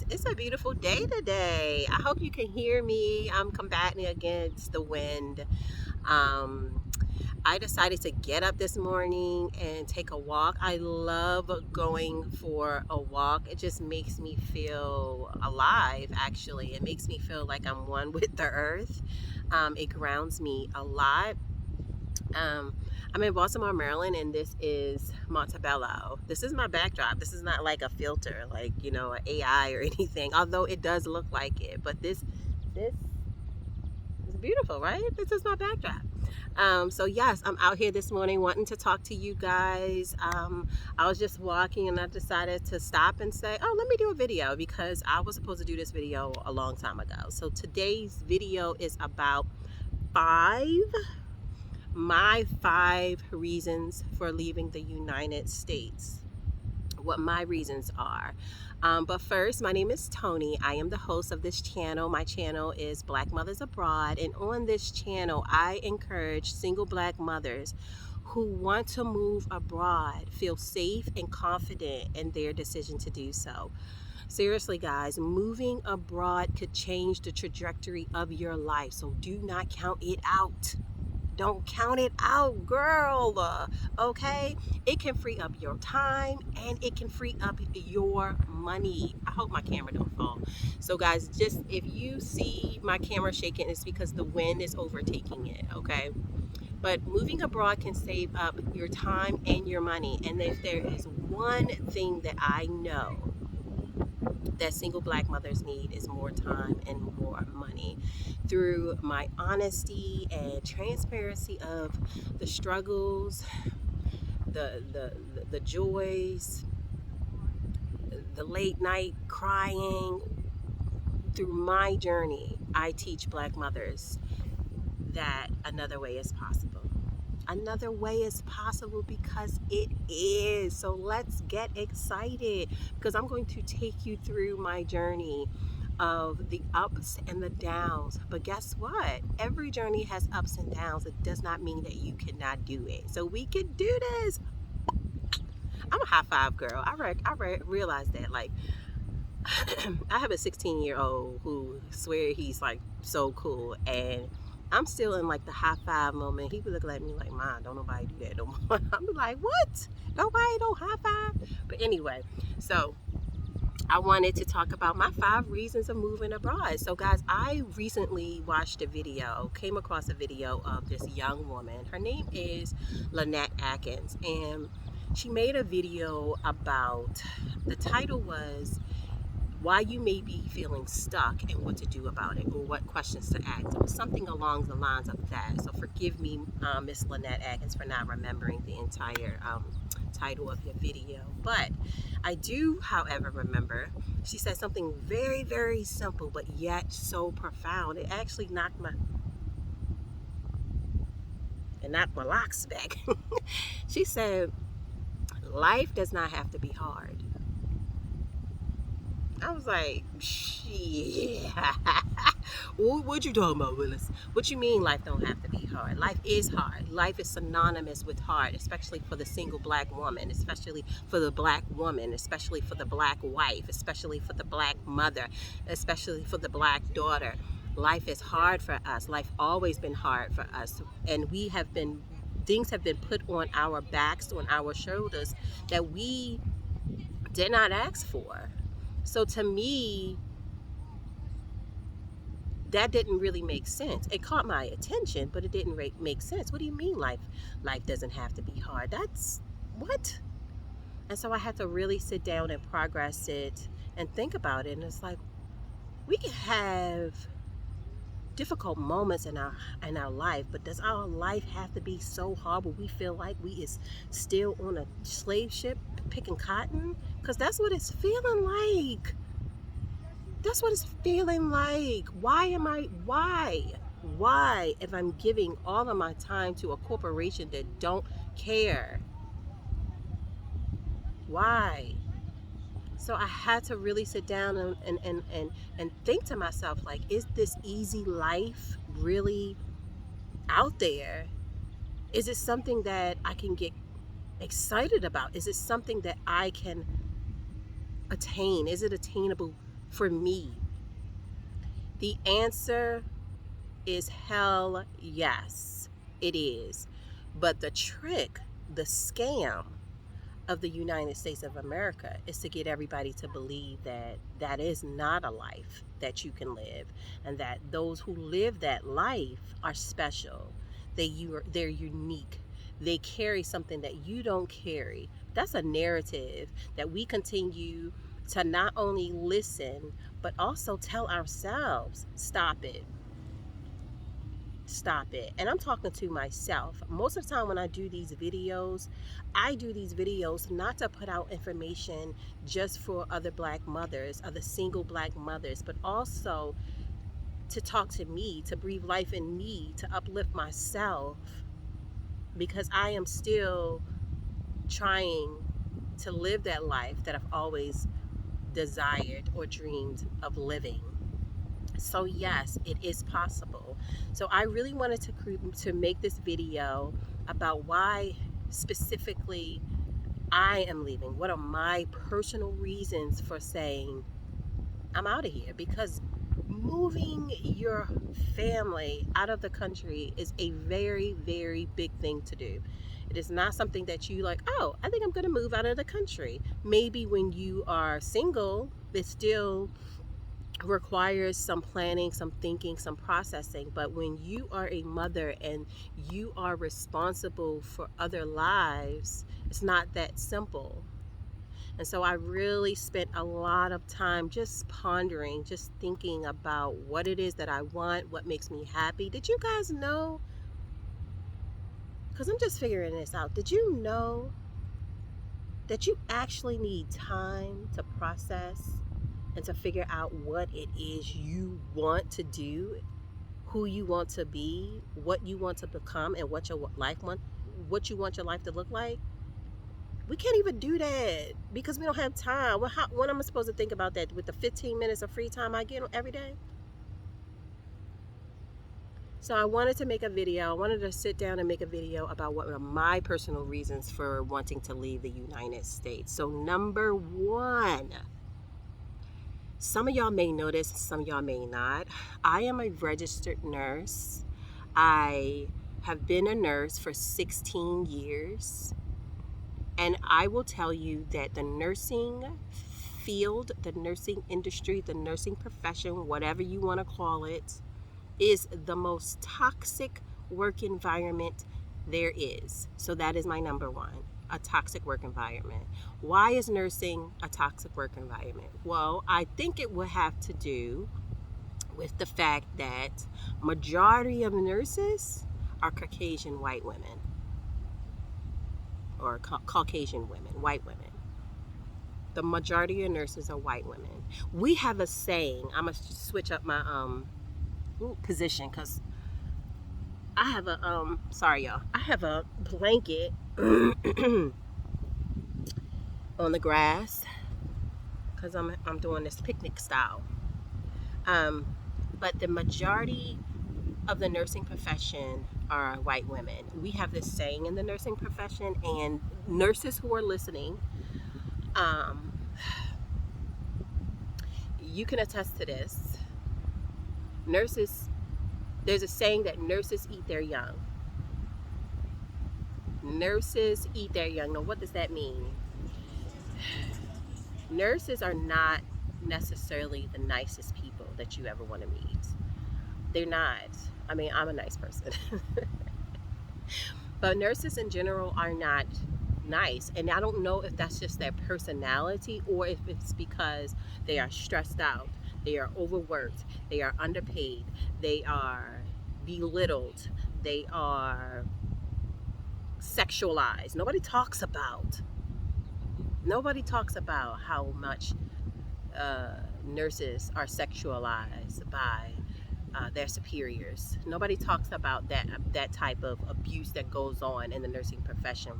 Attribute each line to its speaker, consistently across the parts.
Speaker 1: It's a beautiful day today. I hope you can hear me. I'm combating against the wind. Um, I decided to get up this morning and take a walk. I love going for a walk. It just makes me feel alive, actually. It makes me feel like I'm one with the earth. It grounds me a lot. Um, I'm in Baltimore, Maryland, and this is Montebello. This is my backdrop. This is not like a filter, like an AI or anything. Although it does look like it, but this is beautiful, right? This is my backdrop. So yes, I'm out here this morning wanting to talk to you guys. I was just walking and I decided to stop and say, oh, let me do a video because I was supposed to do this video a long time ago. So today's video is about five my 5 reasons for leaving the United States. What my reasons are. But first, my name is Toni. I am the host of this channel. My channel is Black Mothers Abroad. And on this channel, I encourage single Black mothers who want to move abroad feel safe and confident in their decision to do so. Seriously, guys, moving abroad could change the trajectory of your life. So do not count it out. Don't count it out, girl. Okay? It can free up your time and it can free up your money. I hope my camera don't fall. So guys, just if you see my camera shaking, it's because the wind is overtaking it, okay? But moving abroad can save up your time and your money. And if there is one thing that I know that single Black mothers need is more time and more money. Through my honesty and transparency of the struggles, the joys, the late night crying, through my journey, I teach Black mothers that another way is possible. Another way is possible because it is. So let's get excited because I'm going to take you through my journey of the ups and the downs. But guess what? Every journey has ups and downs. It does not mean that you cannot do it. So we can do this. I'm a high five girl. I realized that. Like, I have a 16-year-old who swear he's like so cool, and I'm still in like the high five moment. He would look at me like, "Mom, don't nobody do that no more." I'm like, "What? Nobody don't high five?" But anyway, so I wanted to talk about my 5 reasons of moving abroad. So guys, I recently came across a video of this young woman. Her name is Lynette Atkins, and she made a video about, the title was why you may be feeling stuck and what to do about it, or what questions to ask. It was something along the lines of that. So forgive me, Miss Lynette Atkins, for not remembering the entire title of your video. But I do, however, remember she said something very, very simple, but yet so profound. It actually knocked my locks back. She said, life does not have to be hard. I was like, shit. What you talking about, Willis? What you mean life don't have to be hard? Life is hard. Life is synonymous with hard, especially for the single Black woman, especially for the Black woman, especially for the Black wife, especially for the Black mother, especially for the Black daughter. Life is hard for us. Life always been hard for us. And things have been put on our backs, on our shoulders, that we did not ask for. So to me, that didn't really make sense. It caught my attention, but it didn't make sense. What do you mean life doesn't have to be hard? That's what? And so I had to really sit down and progress it and think about it. And it's like, we can have difficult moments in our life, but does our life have to be so hard where we feel like we is still on a slave ship picking cotton? Because that's what it's feeling like. That's what it's feeling like. Why, if I'm giving all of my time to a corporation that don't care? Why? So I had to really sit down and think to myself, like, is this easy life really out there? Is it something that I can get excited about? Is it something that I can attain? Is it attainable For me, the answer is hell yes, it is. But the trick, the scam of the United States of America is to get everybody to believe that that is not a life that you can live, and that those who live that life are special. They're unique. They carry something that you don't carry. That's a narrative that we continue to not only listen but also tell ourselves, stop it. Stop it. And I'm talking to myself. Most of the time when I do these videos not to put out information just for other black mothers, other single black mothers, but also to talk to me, to breathe life in me, to uplift myself, because I am still trying to live that life that I've always desired or dreamed of living. So yes, it is possible. So I really wanted to make this video about why specifically I am leaving. What are my personal reasons for saying I'm out of here? Because moving your family out of the country is a very, very big thing to do. It is not something that you like, oh, I think I'm going to move out of the country. Maybe when you are single, it's still requires some planning, some thinking, some processing. But when you are a mother and you are responsible for other lives, it's not that simple. And so I really spent a lot of time just pondering, just thinking about what it is that I want, what makes me happy. Did you guys know? Because I'm just figuring this out. Did you know that you actually need time to process and to figure out what it is you want to do, who you want to be, what you want to become, and what what you want your life to look like? We can't even do that because we don't have time. When am I supposed to think about that with the 15 minutes of free time I get every day? So I wanted to make a video. I wanted to sit down and make a video about what are my personal reasons for wanting to leave the United States. So number one, some of y'all may know this, some of y'all may not. I am a registered nurse. I have been a nurse for 16 years. And I will tell you that the nursing field, the nursing industry, the nursing profession, whatever you want to call it, is the most toxic work environment there is. So that is my number one, a toxic work environment. Why is nursing a toxic work environment? Well, I think it would have to do with the fact that majority of nurses are Caucasian white women, or Caucasian women, white women. The majority of nurses are white women. We have a saying. I'm gonna switch up my position because I have a sorry y'all. I have a blanket on the grass because I'm doing this picnic style. But the majority of the nursing profession are white women. We have this saying in the nursing profession, and nurses who are listening, you can attest to this. Nurses, there's a saying that nurses eat their young. Nurses eat their young. Now, what does that mean? Nurses are not necessarily the nicest people that you ever want to meet. They're not. I mean, I'm a nice person. But nurses in general are not nice. And I don't know if that's just their personality or if it's because they are stressed out, they are overworked, they are underpaid, they are belittled, they are sexualized. Nobody talks about how much nurses are sexualized by their superiors. Nobody talks about that type of abuse that goes on in the nursing profession.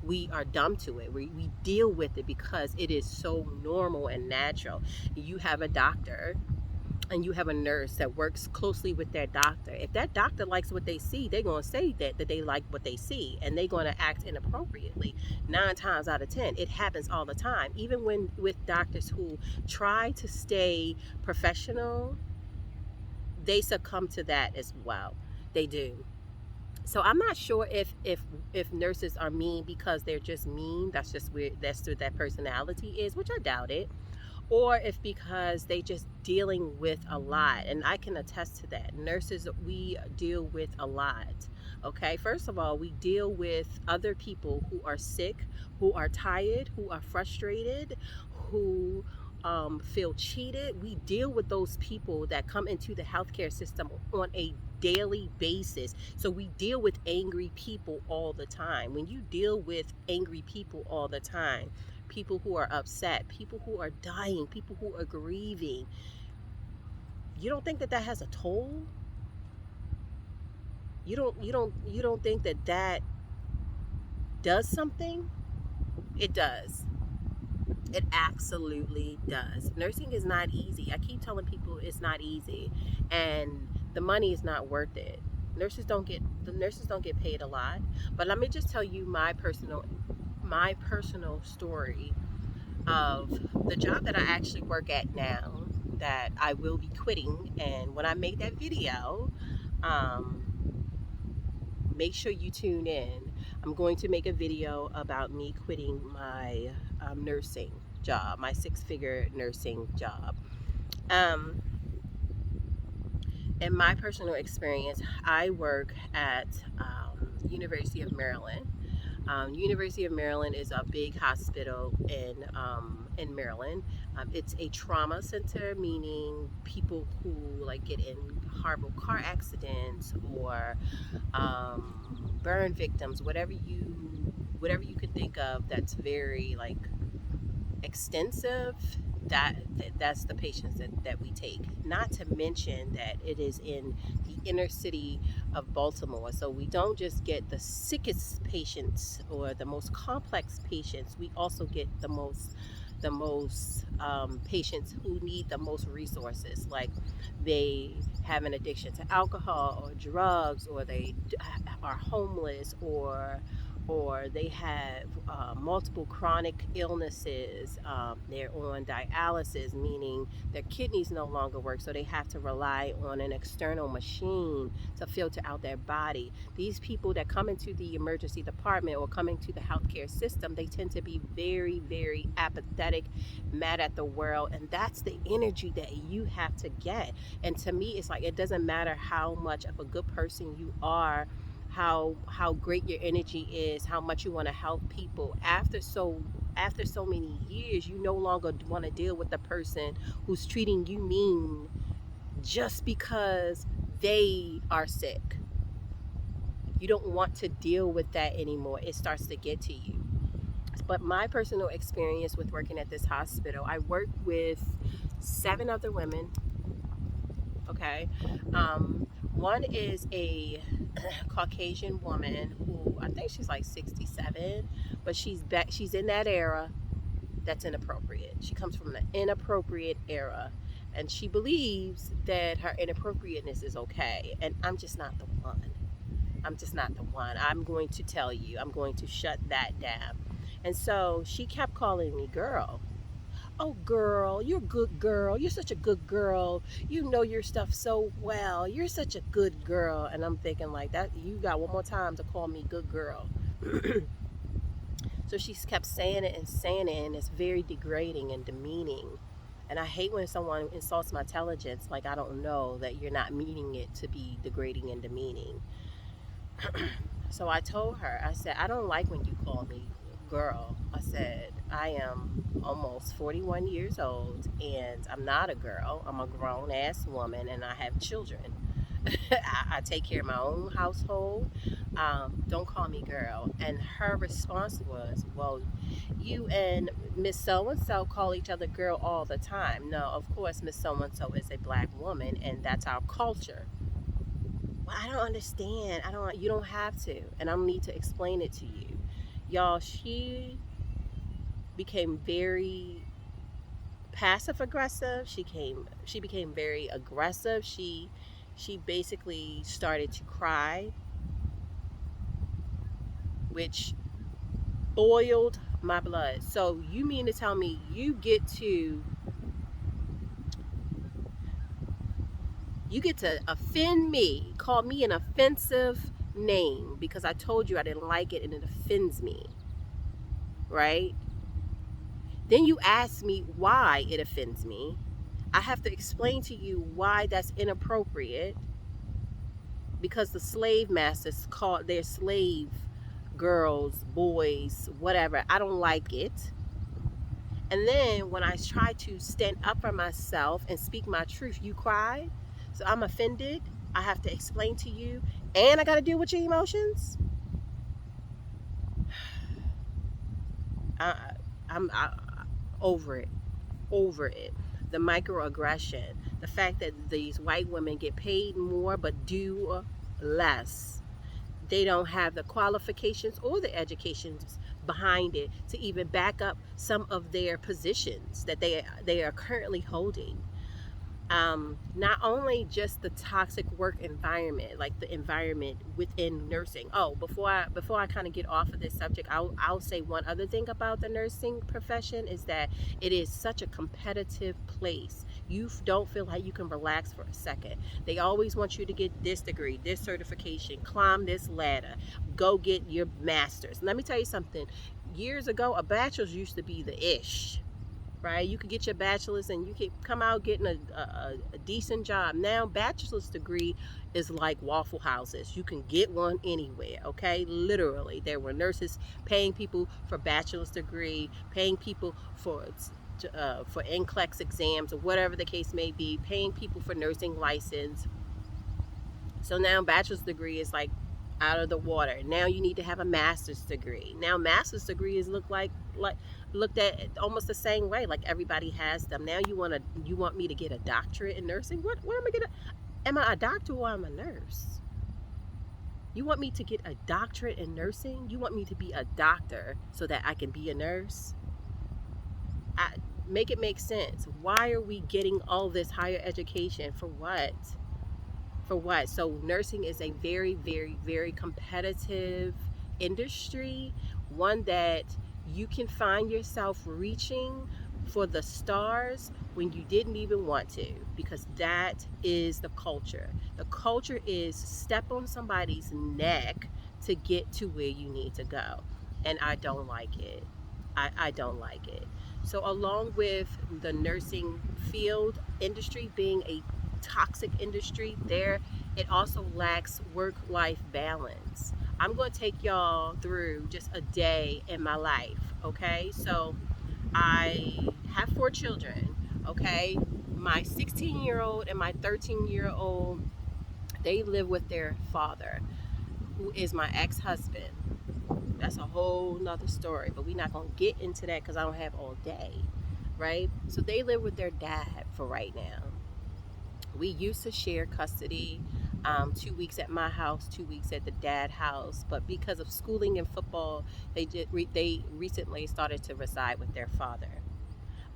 Speaker 1: We are dumb to it. We deal with it because it is so normal and natural. You have a doctor and you have a nurse that works closely with their doctor, if that doctor likes what they see, they're going to say that they like what they see, and they're going to act inappropriately. 9 times out of 10, it happens all the time. Even when with doctors who try to stay professional, they succumb to that as well. They do. So I'm not sure if nurses are mean because they're just mean. That's just weird. That's what that personality is, which I doubt it, or if because they just dealing with a lot. And I can attest to that. Nurses, we deal with a lot. Okay, first of all, we deal with other people who are sick, who are tired, who are frustrated, who feel cheated. We deal with those people that come into the healthcare system on a daily basis. So we deal with angry people all the time. When you deal with angry people all the time, people who are upset, people who are dying, people who are grieving, you don't think that that has a toll? You don't think that that does something? It does. It absolutely does. Nursing is not easy. I keep telling people it's not easy, and the money is not worth it. The nurses don't get paid a lot. But let me just tell you my personal story of the job that I actually work at now, that I will be quitting. And when I make that video, um, make sure you tune in. I'm going to make a video about me quitting my nursing job, my 6-figure nursing job. Um, in my personal experience, I work at University of Maryland. University of Maryland is a big hospital in Maryland. It's a trauma center, meaning people who like get in horrible car accidents or burn victims, whatever you could think of that's very like extensive, that's the patients that we take. Not to mention that it is in the inner city of Baltimore, so we don't just get the sickest patients or the most complex patients, we also get the most patients who need the most resources, like they have an addiction to alcohol or drugs, or they are homeless, or they have multiple chronic illnesses. They're on dialysis, meaning their kidneys no longer work, so they have to rely on an external machine to filter out their body. These people that come into the emergency department or come into the healthcare system, they tend to be very, very apathetic, mad at the world, and that's the energy that you have to get. And to me, it's like it doesn't matter how much of a good person you are, how great your energy is, how much you want to help people. After so many years, you no longer want to deal with the person who's treating you mean just because they are sick. You don't want to deal with that anymore. It starts to get to you. But my personal experience with working at this hospital, I work with 7 other women. Okay. One is a Caucasian woman who I think she's like 67, but she's in that era that's inappropriate. She comes from an inappropriate era, and she believes that her inappropriateness is okay, and I'm just not the one. I'm just not the one. I'm going to tell you. I'm going to shut that down. And so she kept calling me girl. Oh, girl, you're a good girl. You're such a good girl. You know your stuff so well. You're such a good girl. And I'm thinking like that. You got one more time to call me good girl. So she kept saying it and saying it, and it's very degrading and demeaning. And I hate when someone insults my intelligence like I don't know that you're not meaning it to be degrading and demeaning. So I told her, I said, I don't like when you call me girl. I said, I am almost 41 years old and I'm not a girl. I'm a grown ass woman and I have children. I take care of my own household. Don't call me girl. And her response was, well, you and Miss So and so call each other girl all the time. No, of course, Miss So and so is a black woman and that's our culture. Well, I don't understand. You don't have to. And I don't need to explain it to you. Y'all, she became very passive aggressive. She became very aggressive. She basically started to cry, which boiled my blood. So you mean to tell me you get to offend me, call me an offensive name because I told you I didn't like it and it offends me, right? Then you ask me why it offends me. I have to explain to you why that's inappropriate because the slave masters called their slave girls, boys, whatever. I don't like it. And then when I try to stand up for myself and speak my truth, you cry. So I'm offended. I have to explain to you, and I got to deal with your emotions. I, I'm over it. Over it. The microaggression, the fact that these white women get paid more but do less. They don't have the qualifications or the educations behind it to even back up some of their positions that they are currently holding. Not only just the toxic work environment, like the environment within nursing. Oh, before I kind of get off of this subject, I'll say one other thing about the nursing profession is that it is such a competitive place. You don't feel like you can relax for a second. They always want you to get this degree, this certification, climb this ladder, go get your master's. Let me tell you something. Years ago, a bachelor's used to be the ish, right? You could get your bachelor's and you could come out getting a decent job. Now, bachelor's degree is like Waffle Houses. You can get one anywhere, okay? Literally, there were nurses paying people for bachelor's degree, paying people for NCLEX exams or whatever the case may be, paying people for nursing license. So now bachelor's degree is like out of the water. Now you need to have a master's degree. Now master's degrees look looked at almost the same way. Like everybody has them. Now you want me to get a doctorate in nursing? What am I gonna? Am I a doctor or am I a nurse? You want me to get a doctorate in nursing? You want me to be a doctor so that I can be a nurse? I, make it make sense. Why are we getting all this higher education for what? For what? So nursing is a very, very, very competitive industry, one that you can find yourself reaching for the stars when you didn't even want to, because that is the culture. The culture is step on somebody's neck to get to where you need to go. And I don't like it. I don't like it. So along with the nursing field industry being a toxic industry, there it also lacks work-life balance. I'm going to take y'all through just a day in my life, okay? So I have 4 children, okay? My 16-year-old and my 13-year-old, they live with their father, who is my ex-husband. That's a whole nother story, but we're not going to get into that because I don't have all day, right? So they live with their dad for right now. We used to share custody, 2 weeks at my house, 2 weeks at the dad house, but because of schooling and football, they recently started to reside with their father.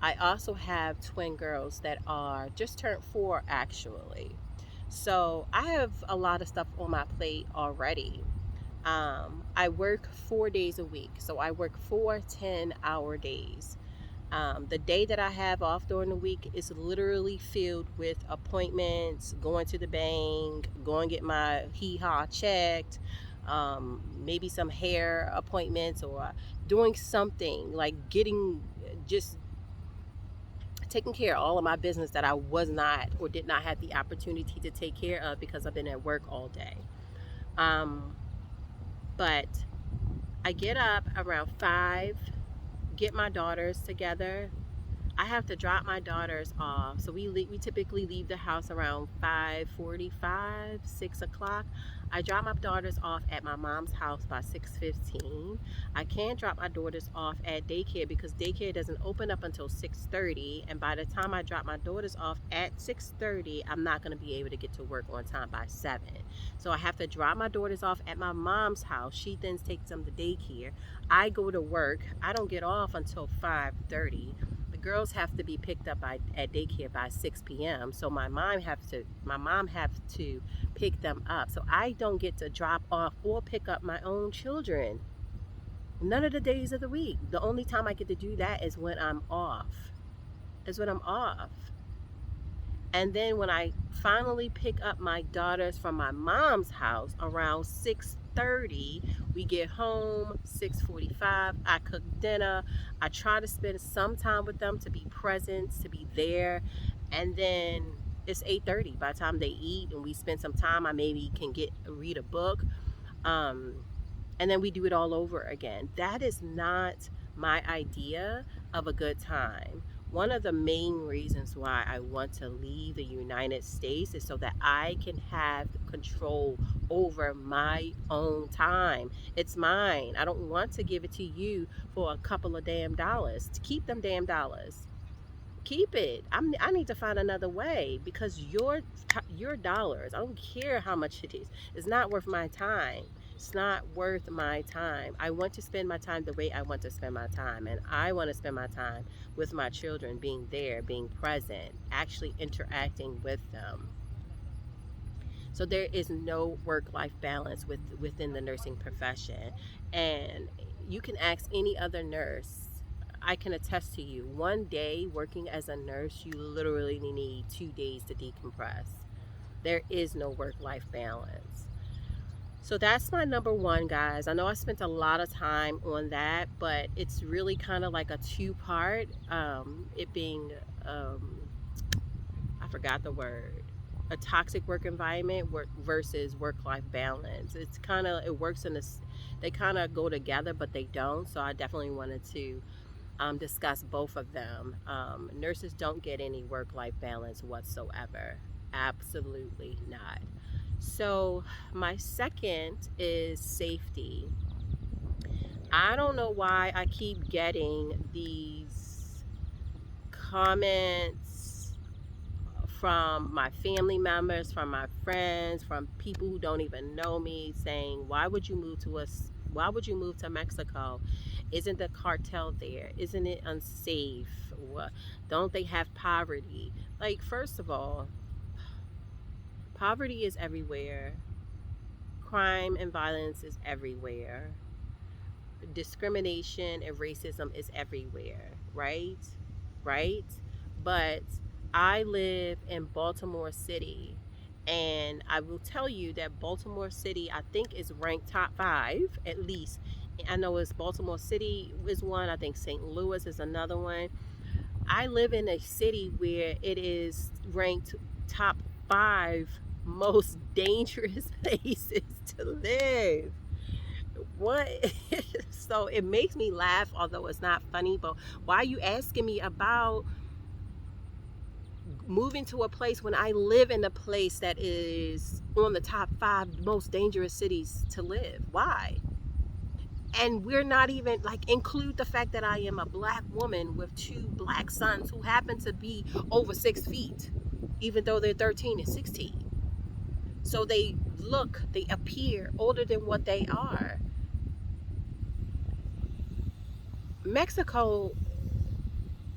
Speaker 1: I also have twin girls that are just turned 4 actually. So I have a lot of stuff on my plate already. I work 4 days a week, so I work 4 10-hour days. The day that I have off during the week is literally filled with appointments, going to the bank, going to get my hee-haw checked, maybe some hair appointments, or doing something like just taking care of all of my business that I was not or did not have the opportunity to take care of because I've been at work all day. Um, but I get up around 5, get my daughters together. I have to drop my daughters off. So we typically leave the house around 5:45, 6 o'clock. I drop my daughters off at my mom's house by 6:15. I can't drop my daughters off at daycare because daycare doesn't open up until 6:30. And by the time I drop my daughters off at 6:30, I'm not going to be able to get to work on time by 7. So I have to drop my daughters off at my mom's house. She then takes them to daycare. I go to work. I don't get off until 5:30 girls have to be picked up at daycare by 6 p.m. So my mom have to pick them up. So I don't get to drop off or pick up my own children. None of the days of the week. The only time I get to do that is when I'm off. Is when I'm off. And then when I finally pick up my daughters from my mom's house around 6:30, we get home 6:45. I cook dinner. I try to spend some time with them to be present, to be there. And then it's 8:30 by the time they eat and we spend some time. I maybe can get read a book. Um, and then we do it all over again. That is not my idea of a good time. One of the main reasons why I want to leave the United States is so that I can have control over my own time. It's mine. I don't want to give it to you for a couple of damn dollars. To keep them damn dollars. Keep it. I need to find another way because your dollars, I don't care how much it is, it's not worth my time. It's not worth my time. I want to spend my time the way I want to spend my time. And I want to spend my time with my children, being there, being present, actually interacting with them. So there is no work-life balance within the nursing profession. And you can ask any other nurse. I can attest to you, one day working as a nurse, you literally need 2 days to decompress. There is no work-life balance. So that's my number one, guys. I know I spent a lot of time on that, but it's really kind of like a two-part. It being, I forgot the word, a toxic work environment versus work-life balance. It's kind of, it works in this, they kind of go together, but they don't. So I definitely wanted to discuss both of them. Nurses don't get any work-life balance whatsoever. Absolutely not. So my second is safety. I don't know why I keep getting these comments from my family members, from my friends, from people who don't even know me saying, why would you move to us? Why would you move to Mexico? Isn't the cartel there? Isn't it unsafe? Don't they have poverty? Like, first of all, poverty is everywhere. Crime and violence is everywhere. Discrimination and racism is everywhere, right? Right? But I live in Baltimore City, and I will tell you that Baltimore City, I think, is ranked top five at least. I know it's Baltimore City is one, I think St. Louis is another one. I live in a city where it is ranked top five most dangerous places to live. What? So it makes me laugh, although it's not funny. But why are you asking me about moving to a place when I live in a place that is on the top five most dangerous cities to live? Why? And we're not even like, include the fact that I am a black woman with two black sons who happen to be over 6 feet, even though they're 13 and 16. So they appear older than what they are. Mexico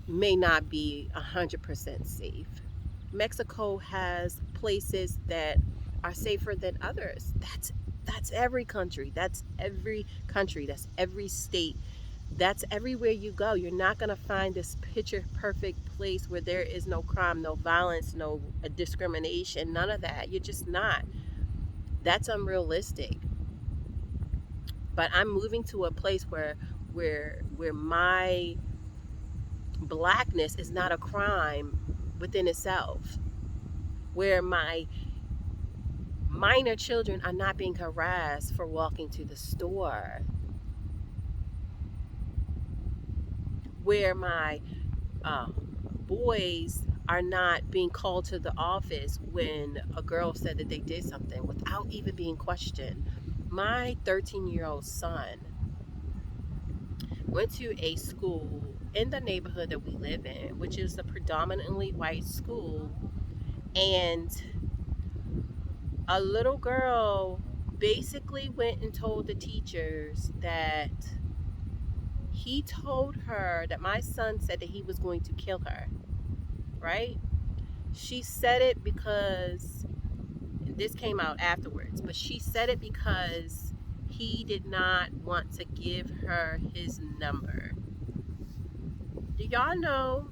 Speaker 1: may not be 100% safe. Mexico has places that are safer than others. That's every country. That's every country. That's every state. That's everywhere you go. You're not going to find this picture perfect place where there is no crime, no violence, no discrimination, none of that. You're just not. That's unrealistic. But I'm moving to a place where my blackness is not a crime within itself, where my minor children are not being harassed for walking to the store, where my boys are not being called to the office when a girl said that they did something without even being questioned. My 13-year-old son went to a school in the neighborhood that we live in, which is a predominantly white school, and a little girl basically went and told the teachers that He told her that my son said that he was going to kill her, right? She said it because this came out afterwards, but she said it because he did not want to give her his number. Do y'all know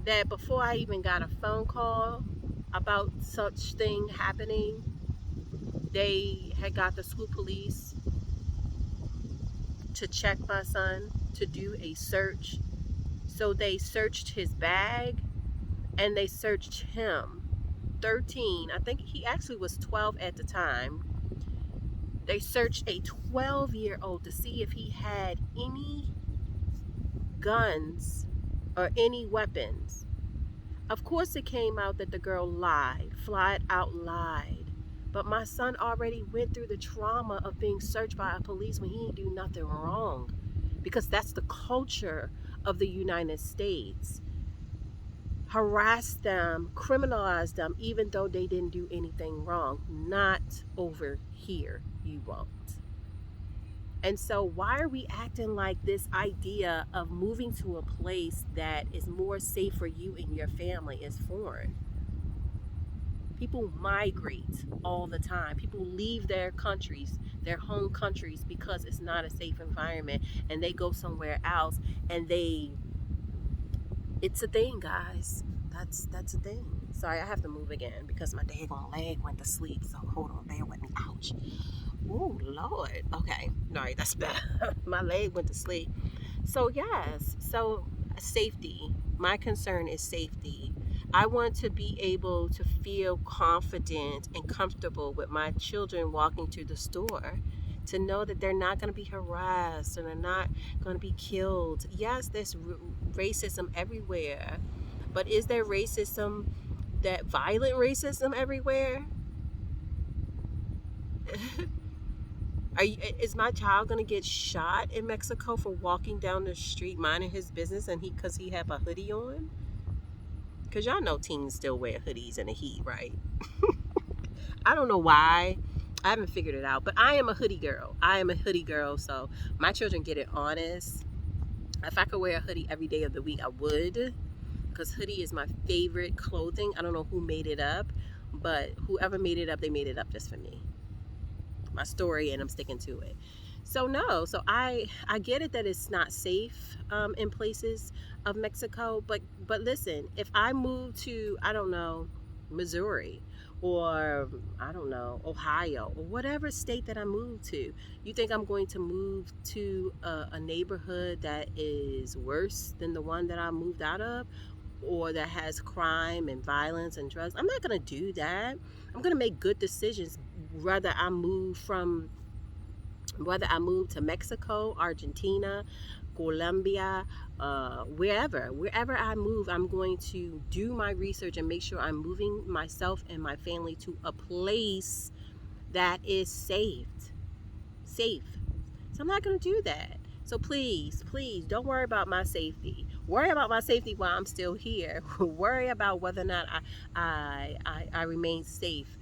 Speaker 1: that before I even got a phone call about such thing happening, they had got the school police to check my son, to do a search? So they searched his bag and they searched him. 13, I think he actually was 12 at the time. They searched a 12-year-old to see if he had any guns or any weapons. Of course, it came out that the girl lied, flat out lied. But my son already went through the trauma of being searched by a police when he didn't do nothing wrong. Because that's the culture of the United States. Harass them, criminalize them, even though they didn't do anything wrong. Not over here, you won't. And so why are we acting like this idea of moving to a place that is more safe for you and your family is foreign? People migrate all the time. People leave their countries, their home countries, because it's not a safe environment, and they go somewhere else, and it's a thing, guys. That's a thing. Sorry, I have to move again because my daggone leg went to sleep. So hold on, bear with me. Ouch. Oh Lord. Okay. All right, that's bad. My leg went to sleep. So yes. So safety. My concern is safety. I want to be able to feel confident and comfortable with my children walking to the store, to know that they're not going to be harassed and they're not going to be killed. Yes, there's racism everywhere, but is there racism, that violent racism everywhere? Is my child gonna get shot in Mexico for walking down the street minding his business and because he have a hoodie on? Because y'all know teens still wear hoodies in the heat, right? I don't know why. I haven't figured it out, but I am a hoodie girl. So my children get it honest. If I could wear a hoodie every day of the week, I would, because hoodie is my favorite clothing. I don't know who made it up, but whoever made it up, they made it up just for me. My story, and I'm sticking to it. So no, so I get it that it's not safe in places of Mexico, but listen, if I move to, I don't know, Missouri, or I don't know, Ohio, or whatever state that I move to, you think I'm going to move to a neighborhood that is worse than the one that I moved out of, or that has crime and violence and drugs? I'm not going to do that. I'm going to make good decisions whether I move to Mexico, Argentina, Colombia, wherever I move. I'm going to do my research and make sure I'm moving myself and my family to a place that is safe. So I'm not going to do that. So please don't worry about my safety. Worry about my safety while I'm still here. Worry about whether or not I remain safe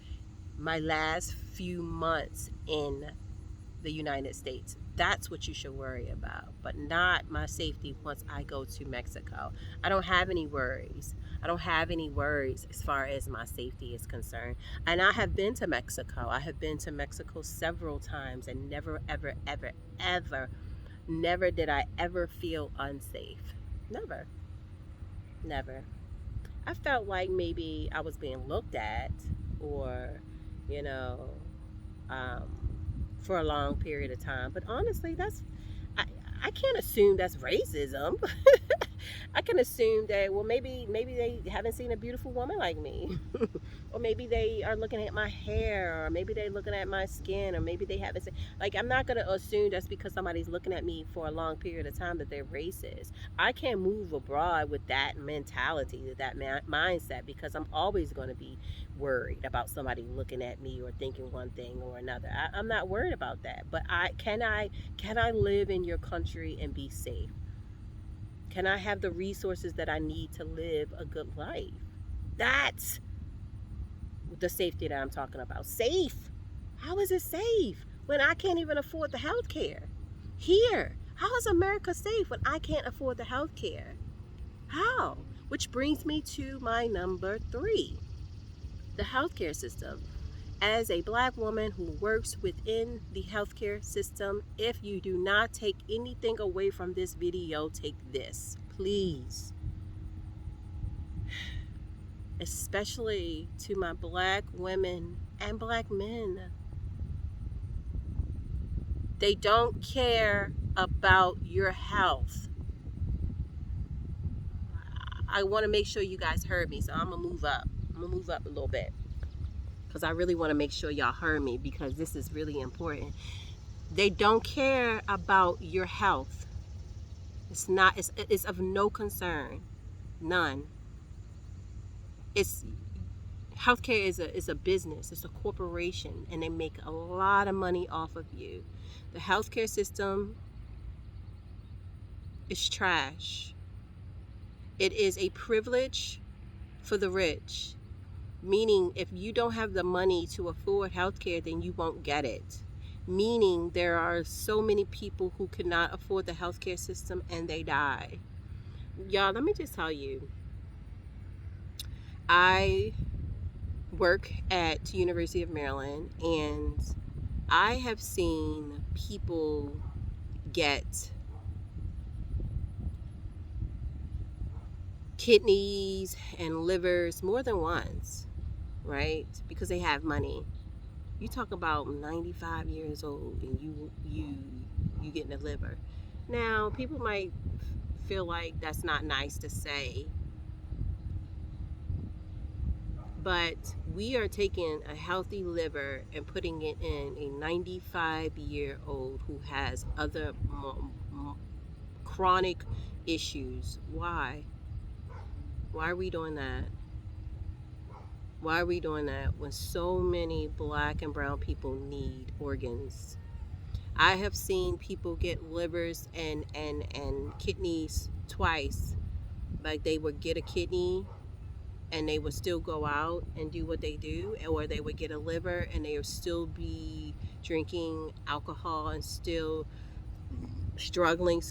Speaker 1: my last few months in the United States. That's what you should worry about, but not my safety once I go to Mexico. I don't have any worries. As far as my safety is concerned. And I have been to Mexico. I have been to Mexico several times, and never, ever, ever, ever, never did I ever feel unsafe. Never. Never. I felt like maybe I was being looked at, or, you know, um, for a long period of time. But honestly, I, I can't assume that's racism. I can assume that, well, maybe they haven't seen a beautiful woman like me. Or maybe they are looking at my hair, or maybe they're looking at my skin, or maybe they haven't seen, like, I'm not going to assume that's because somebody's looking at me for a long period of time that they're racist. I can't move abroad with that mentality, with that mindset, because I'm always going to be worried about somebody looking at me or thinking one thing or another. I'm not worried about that. But can I live in your country and be safe? Can I have the resources that I need to live a good life? That's the safety that I'm talking about. Safe? How is it safe when I can't even afford the health care? Here, How is America safe when I can't afford the health care? How? Which brings me to my number 3, the healthcare system. As a black woman who works within the healthcare system, if you do not take anything away from this video, take this, please. Especially to my black women and black men. They don't care about your health. I want to make sure you guys heard me, so I'm going to move up. I'm going to move up a little bit because I really want to make sure y'all heard me, because this is really important. They don't care about your health. It's of no concern. None. It's Healthcare is a business. It's a corporation, and they make a lot of money off of you. The healthcare system is trash. It is a privilege for the rich, meaning if you don't have the money to afford healthcare, then you won't get it. Meaning there are so many people who cannot afford the healthcare system and they die. Y'all, let me just tell you, I work at University of Maryland, and I have seen people get kidneys and livers more than once, right? Because they have money. You talk about 95 years old and you getting a liver. Now, people might feel like that's not nice to say, but we are taking a healthy liver and putting it in a 95-year-old who has other chronic issues. Why? Why are we doing that? Why are we doing that when so many black and brown people need organs? I have seen people get livers and kidneys twice. Like, they would get a kidney and they would still go out and do what they do, or they would get a liver and they would still be drinking alcohol and still struggling,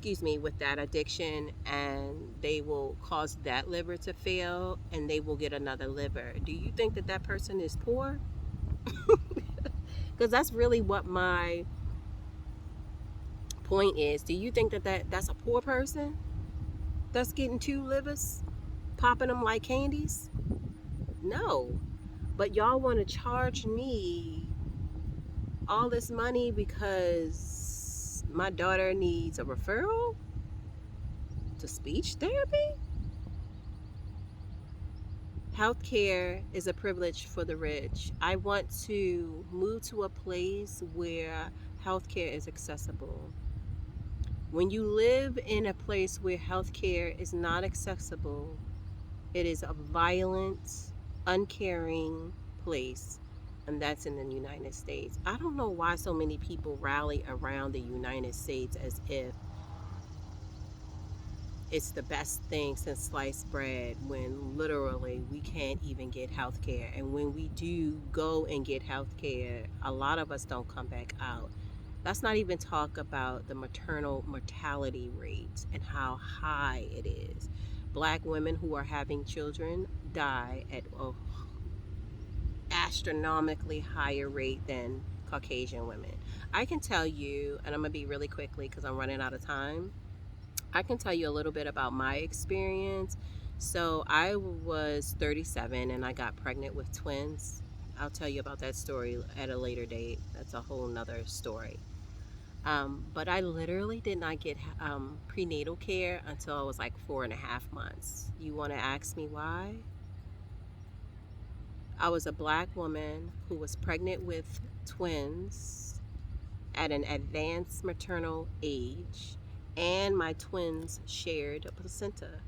Speaker 1: with that addiction, and they will cause that liver to fail and they will get another liver. Do you think that that person is poor? Because that's really what my point is. Do you think that that's a poor person that's getting 2 livers, popping them like candies? No. But y'all want to charge me all this money because my daughter needs a referral to speech therapy? Healthcare is a privilege for the rich. I want to move to a place where healthcare is accessible. When you live in a place where healthcare is not accessible, it is a violent, uncaring place, and that's in the United States. I don't know why so many people rally around the United States as if it's the best thing since sliced bread, when literally we can't even get health care. And when we do go and get health care, a lot of us don't come back out. Let's not even talk about the maternal mortality rates and how high it is. Black women who are having children die at an astronomically higher rate than Caucasian women. I can tell you, and I'm going to be really quickly because I'm running out of time. I can tell you a little bit about my experience. So I was 37 and I got pregnant with twins. I'll tell you about that story at a later date. That's a whole nother story. But I literally did not get prenatal care until I was like 4.5 months. You want to ask me why? I was a black woman who was pregnant with twins at an advanced maternal age, and my twins shared a placenta.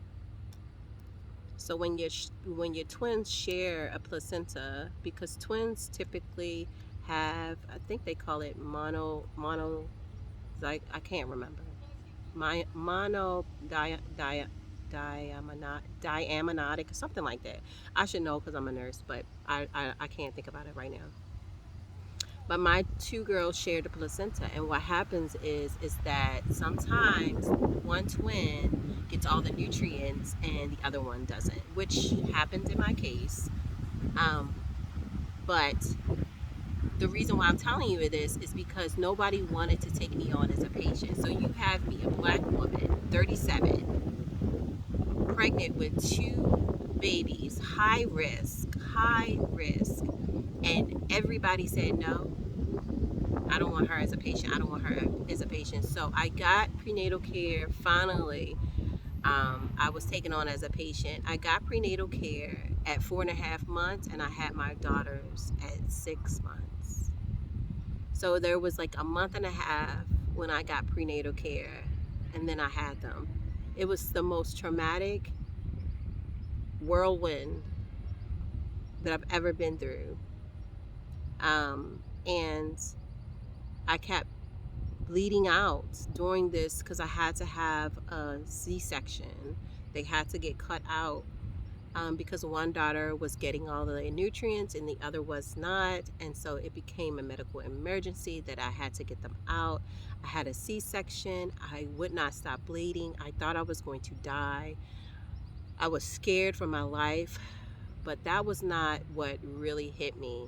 Speaker 1: So when your twins share a placenta, because twins typically have, I think they call it like, I can't remember, my diaminotic or something like that. I should know because I'm a nurse, but I can't think about it right now. But my two girls share the placenta, and what happens is that sometimes one twin gets all the nutrients and the other one doesn't, which happened in my case. Um, but the reason why I'm telling you this is because nobody wanted to take me on as a patient. So you have me, a black woman, 37, pregnant with two babies, high risk, and everybody said no. I don't want her as a patient. I don't want her as a patient. So I got prenatal care finally. I was taken on as a patient. I got prenatal care at 4.5 months, and I had my daughters at 6 months. So there was like a month and a half when I got prenatal care, and then I had them. It was the most traumatic whirlwind that I've ever been through. And I kept bleeding out during this because I had to have a C-section. They had to get cut out because one daughter was getting all the nutrients and the other was not. And so it became a medical emergency that I had to get them out. I had a C-section. I would not stop bleeding. I thought I was going to die. I was scared for my life, but that was not what really hit me.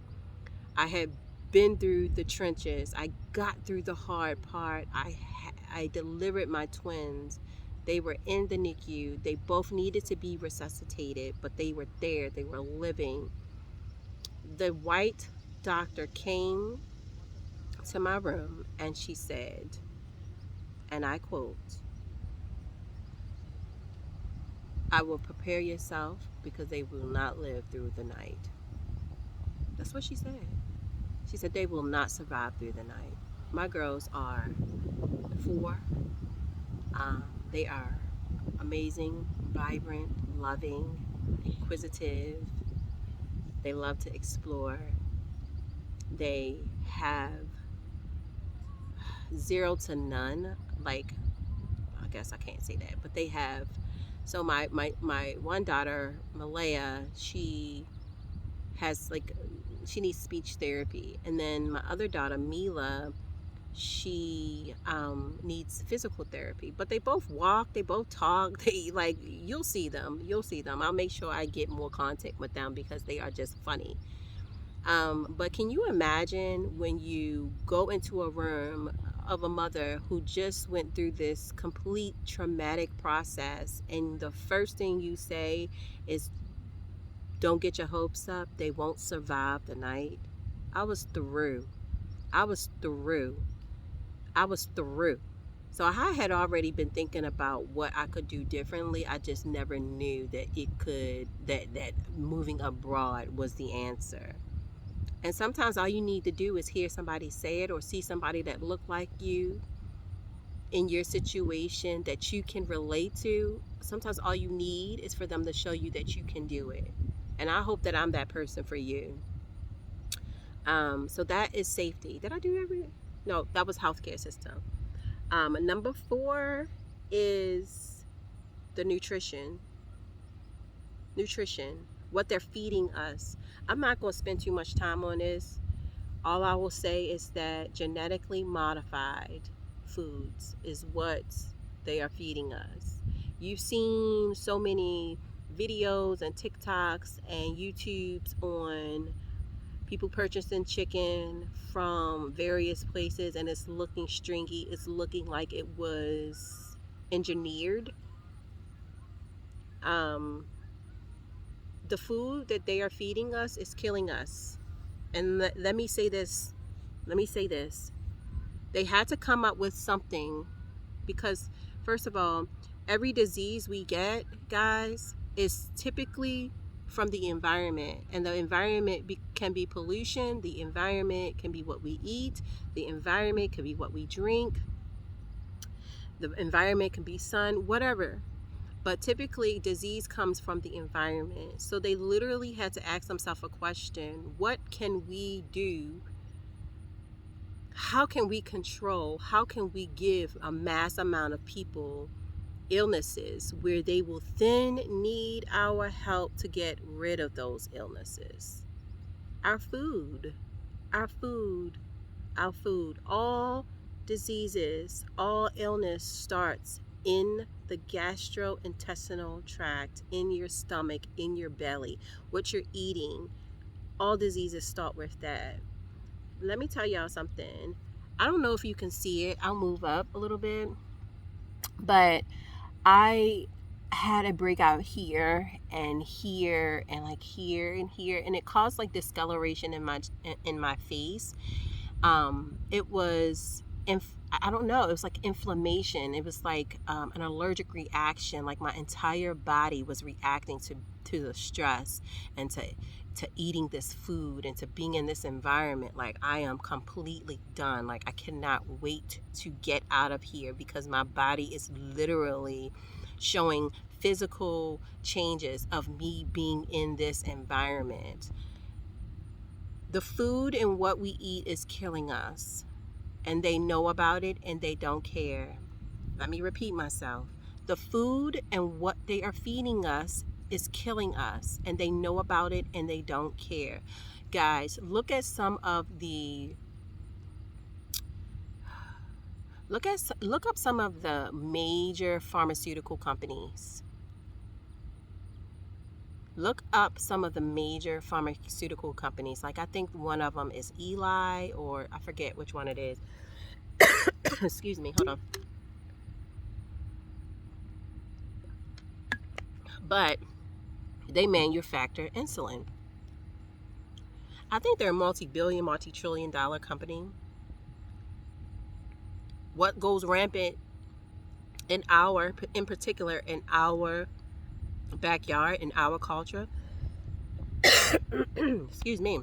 Speaker 1: I had been through the trenches. I got through the hard part. I delivered my twins. They were in the NICU. They both needed to be resuscitated, but they were there. They were living. The white doctor came to my room and she said, and I quote, "I will prepare yourself because they will not live through the night." That's what she said. She said they will not survive through the night. My girls are 4. They are amazing, vibrant, loving, inquisitive. They love to explore. They have 0 to none. Like, I guess I can't say that, but they have. So my one daughter, Malaya, she has like, she needs speech therapy. And then my other daughter, Mila, she needs physical therapy, but they both walk, they both talk. They like, you'll see them. I'll make sure I get more contact with them because they are just funny. But can you imagine when you go into a room of a mother who just went through this complete traumatic process, and the first thing you say is, "Don't get your hopes up, they won't survive the night." I was through. I was through. I was through. So I had already been thinking about what I could do differently. I just never knew that that moving abroad was the answer. And sometimes all you need to do is hear somebody say it or see somebody that look like you in your situation that you can relate to. Sometimes all you need is for them to show you that you can do it. And I hope that I'm that person for you. So that is safety. Did I do every? No, that was healthcare system. Number 4 is the nutrition. Nutrition, what they're feeding us. I'm not going to spend too much time on this. All I will say is that genetically modified foods is what they are feeding us. You've seen so many videos and TikToks and YouTubes on people purchasing chicken from various places, and it's looking stringy. It's looking like it was engineered. Um, the food that they are feeding us is killing us. And let me say this. Let me say this. They had to come up with something because, first of all, every disease we get, guys, is typically from the environment. And the environment can be pollution, the environment can be what we eat, the environment can be what we drink, the environment can be sun, whatever. But typically, disease comes from the environment. So they literally had to ask themselves a question: what can we do? How can we control? How can we give a mass amount of people illnesses where they will then need our help to get rid of those illnesses? Our food. our food, all diseases, all illness starts in the gastrointestinal tract, in your stomach, in your belly. What you're eating, all diseases start with that. Let me tell y'all something. I don't know if you can see it. I'll move up a little bit. But I had a breakout here and like here and here, and it caused like discoloration in my face. It was I don't know, it was like inflammation. It was like an allergic reaction. Like my entire body was reacting to the stress and to eating this food and to being in this environment. Like I am completely done. Like I cannot wait to get out of here because my body is literally showing physical changes of me being in this environment. The food and what we eat is killing us, and they know about it and they don't care. Let me repeat myself. The food and what they are feeding us is killing us, and they know about it and they don't care. Guys, look up some of the major pharmaceutical companies. Look up some of the major pharmaceutical companies. Like I think one of them is Eli, or I forget which one it is. Excuse me, hold on. But they manufacture insulin. I think they're a multi-billion, multi-trillion dollar company. What goes rampant in particular, in our backyard, in our culture, excuse me,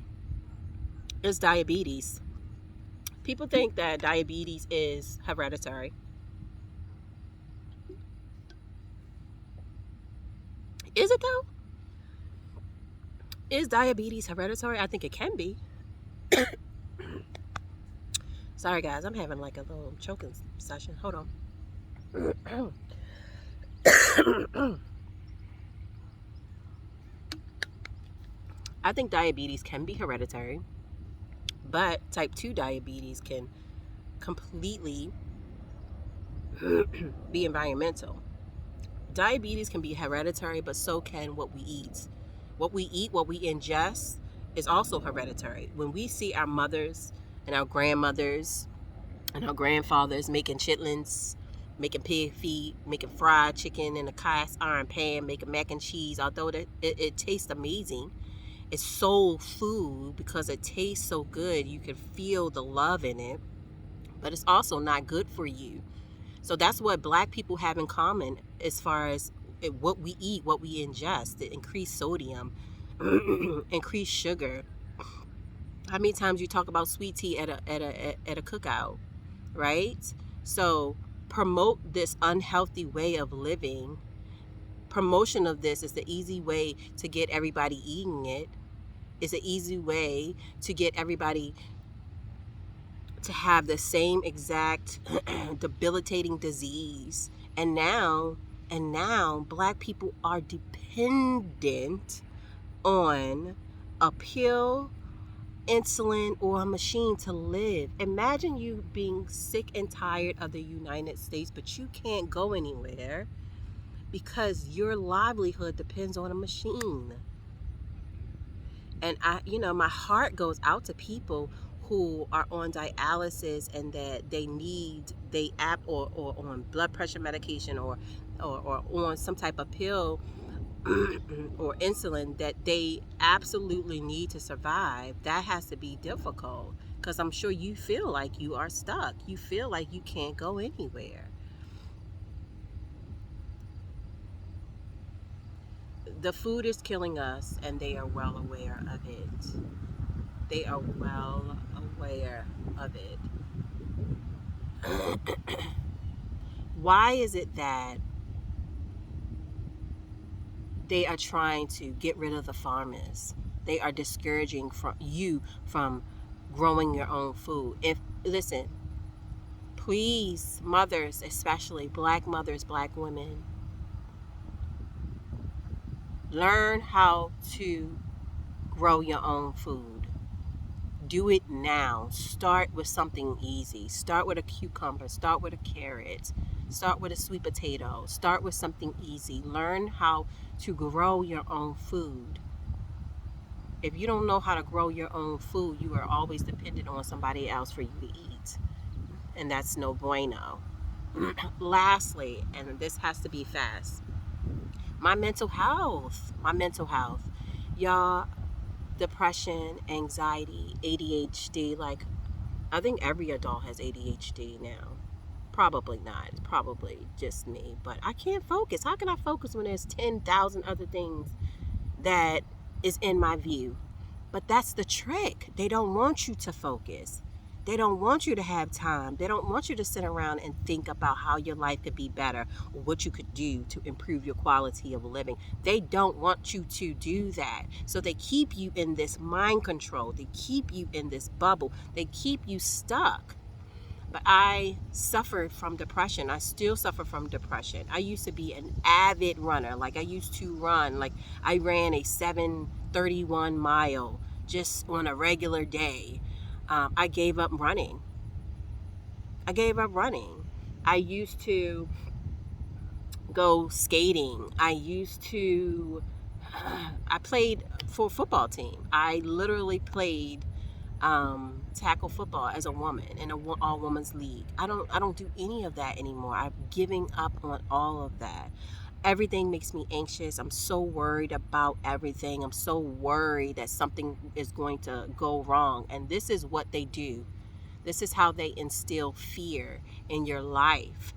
Speaker 1: is diabetes. People think that diabetes is hereditary. Is it though? Is diabetes hereditary? I think it can be. Sorry guys, I'm having like a little choking session. Hold on. I think diabetes can be hereditary, but type 2 diabetes can completely be environmental. Diabetes can be hereditary, but so can what we eat. What we eat, what we ingest is also hereditary. When we see our mothers and our grandmothers and our grandfathers making chitlins, making pig feet, making fried chicken in a cast iron pan, making mac and cheese, although it tastes amazing, it's soul food because it tastes so good. You can feel the love in it, but it's also not good for you. So that's what Black people have in common as far as what we eat, what we ingest, the increased sodium, increased sugar. How many times you talk about sweet tea at a cookout, right? So promote this unhealthy way of living. Promotion of this is the easy way to get everybody eating it. It's an easy way to get everybody to have the same exact debilitating disease. And now Black people are dependent on a pill, insulin, or a machine to live. Imagine you being sick and tired of the United States, but you can't go anywhere because your livelihood depends on a machine. And my heart goes out to people who are on dialysis and that they or on blood pressure medication or on some type of pill or insulin that they absolutely need to survive. That has to be difficult because I'm sure you feel like you are stuck. You feel like you can't go anywhere. The food is killing us, and they are well aware of it. They are well aware of it. Why is it that they are trying to get rid of the farmers? They are discouraging from growing your own food. If listen, please, mothers, especially Black mothers, Black women, learn how to grow your own food. Do it now. Start with something easy. Start with a cucumber. Start with a carrot. Start with a sweet potato. Start with something easy. Learn how to grow your own food. If you don't know how to grow your own food, you are always dependent on somebody else for you to eat. And that's no bueno. Lastly, and this has to be fast, my mental health. My mental health. Y'all, depression, anxiety, ADHD, like I think every adult has ADHD now. Probably not. It's probably just me. But I can't focus. How can I focus when there's 10,000 other things that is in my view? But that's the trick. They don't want you to focus. They don't want you to have time. They don't want you to sit around and think about how your life could be better or what you could do to improve your quality of living. They don't want you to do that. So they keep you in this mind control. They keep you in this bubble. They keep you stuck. But I suffered from depression. I still suffer from depression. I used to be an avid runner. Like I used to run. Like I ran a 7:31 mile just on a regular day. I gave up running. I gave up running. I used to go skating. I played for a football team. I literally played tackle football as a woman in a all women's league. I don't do any of that anymore. I'm giving up on all of that. Everything makes me anxious. I'm so worried about everything. I'm so worried that something is going to go wrong. And this is what they do. This is how they instill fear in your life.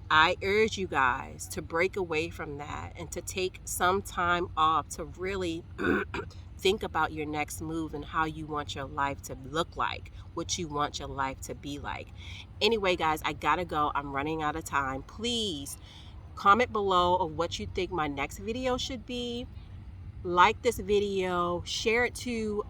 Speaker 1: I urge you guys to break away from that and to take some time off to really think about your next move and how you want your life to look like, what you want your life to be like. Anyway, guys, I gotta go. I'm running out of time. Please comment below of what you think my next video should be. Like this video, share it to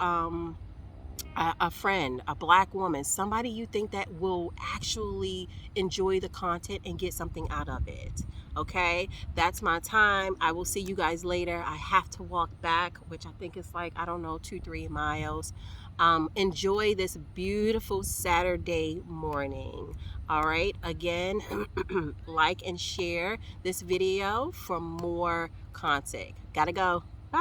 Speaker 1: a friend, a black woman, somebody you think that will actually enjoy the content and get something out of it. Okay, that's my time. I will see you guys later. I have to walk back, which I think is like, I don't know, 2-3 miles. Enjoy this beautiful Saturday morning. All right, again, like and share this video for more content. Gotta go.